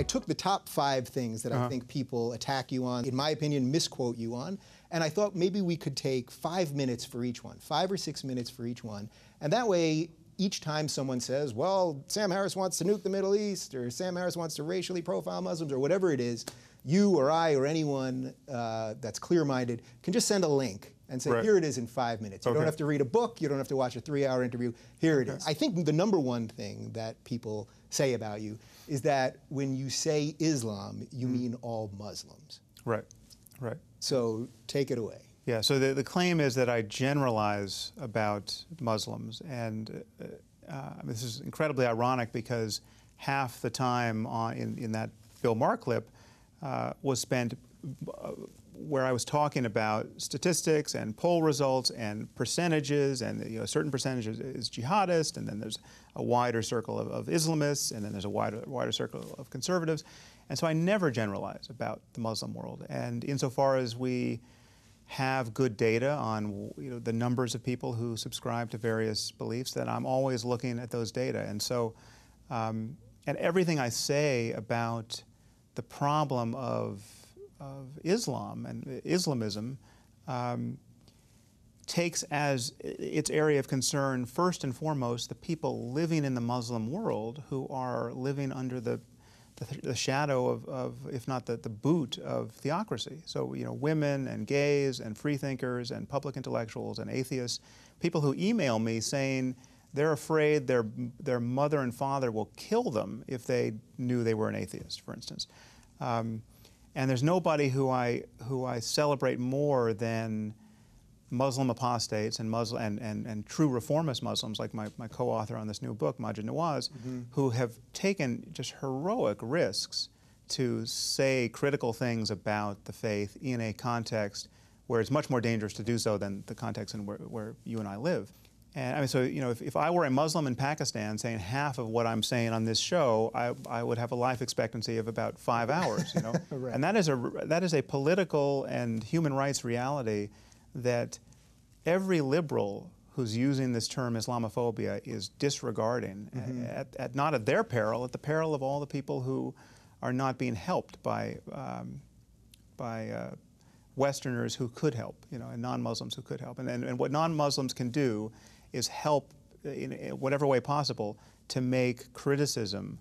I took the top 5 things that I think people attack you on, in my opinion, misquote you on, and I thought maybe we could take 5 minutes for each one, 5 or 6 minutes for each one, and that way, each time someone says, well, Sam Harris wants to nuke the Middle East, or Sam Harris wants to racially profile Muslims, or whatever it is, you or I or anyone that's clear-minded can just send a link and say, here it is in 5 minutes. You don't have to read a book. You don't have to watch a 3-hour interview. Here it is. I think the #1 thing that people say about you is that when you say Islam, you mean all Muslims. Right, right. So take it away. Yeah, so the claim is that I generalize about Muslims, and this is incredibly ironic because half the time in that Bill Maher clip was spent where I was talking about statistics and poll results and percentages, and a certain percentage is jihadist, and then there's a wider circle of Islamists, and then there's a wider circle of conservatives, and so I never generalize about the Muslim world. And insofar as we have good data on the numbers of people who subscribe to various beliefs, then I'm always looking at those data, and so and everything I say about the problem of Islam and Islamism takes as its area of concern first and foremost the people living in the Muslim world who are living under the shadow of if not the boot of theocracy. So women and gays and freethinkers and public intellectuals and atheists, people who email me saying they're afraid their mother and father will kill them if they knew they were an atheist, for instance. And there's nobody who I celebrate more than Muslim apostates and true reformist Muslims, like my co-author on this new book, Maajid Nawaz, who have taken just heroic risks to say critical things about the faith in a context where it's much more dangerous to do so than the context in where you and I live. And I mean, so if I were a Muslim in Pakistan saying half of what I'm saying on this show, I would have a life expectancy of about 5 hours. Right. And that is a political and human rights reality that every liberal who's using this term Islamophobia is disregarding, not at their peril, at the peril of all the people who are not being helped by Westerners who could help, and non-Muslims who could help. And what non-Muslims can do is help in whatever way possible to make criticism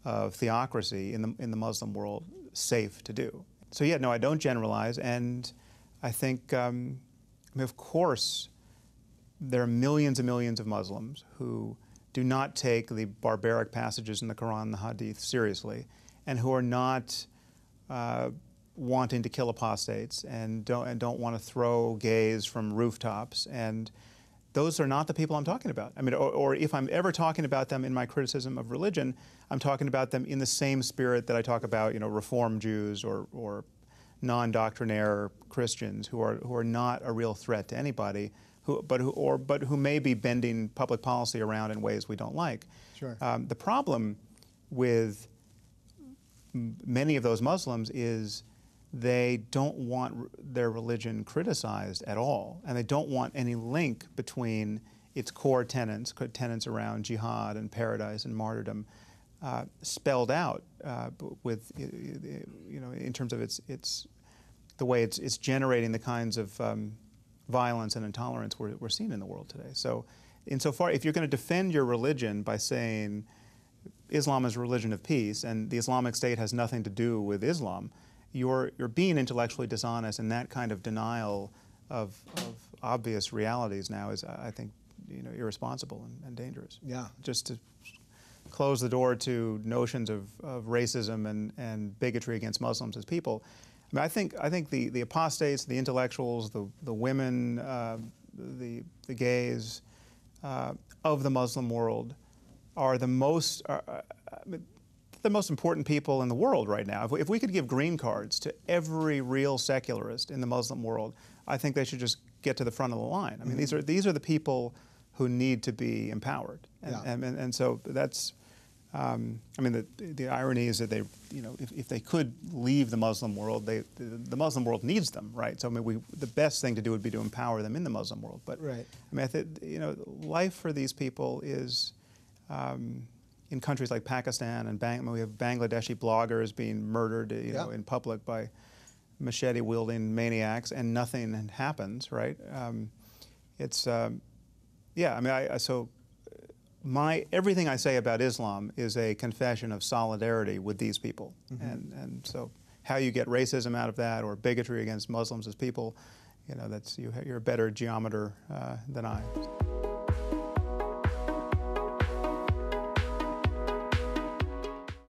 of theocracy in the Muslim world safe to do. So yeah, no, I don't generalize, and I think, of course, there are millions and millions of Muslims who do not take the barbaric passages in the Quran and the Hadith seriously, and who are not wanting to kill apostates and don't want to throw gays from rooftops, and those are not the people I'm talking about. I mean, or if I'm ever talking about them in my criticism of religion, I'm talking about them in the same spirit that I talk about, Reform Jews or non-doctrinaire Christians who are not a real threat to anybody, but who may be bending public policy around in ways we don't like. Sure. The problem with many of those Muslims is they don't want their religion criticized at all, and they don't want any link between its core tenets around jihad and paradise and martyrdom spelled out with, in terms of the way it's generating the kinds of violence and intolerance we're seeing in the world today. So, insofar, if you're going to defend your religion by saying Islam is a religion of peace and the Islamic State has nothing to do with Islam, you're being intellectually dishonest, and that kind of denial of obvious realities now is, I think, irresponsible and dangerous. Yeah. Just to close the door to notions of racism and bigotry against Muslims as people. I mean, I think the apostates, the intellectuals, the women, the gays of the Muslim world are the most important people in the world right now. If we could give green cards to every real secularist in the Muslim world, I think they should just get to the front of the line. I mean, these are the people who need to be empowered, and so that's. I mean, the irony is that they, if they could leave the Muslim world, the Muslim world needs them, right? So I mean, the best thing to do would be to empower them in the Muslim world. But right. I mean, life for these people is in countries like Pakistan and we have Bangladeshi bloggers being murdered, you know, in public by machete-wielding maniacs, and nothing happens, right? Yeah, I mean, everything I say about Islam is a confession of solidarity with these people, and so how you get racism out of that or bigotry against Muslims as people, you know, you're a better geometer than I.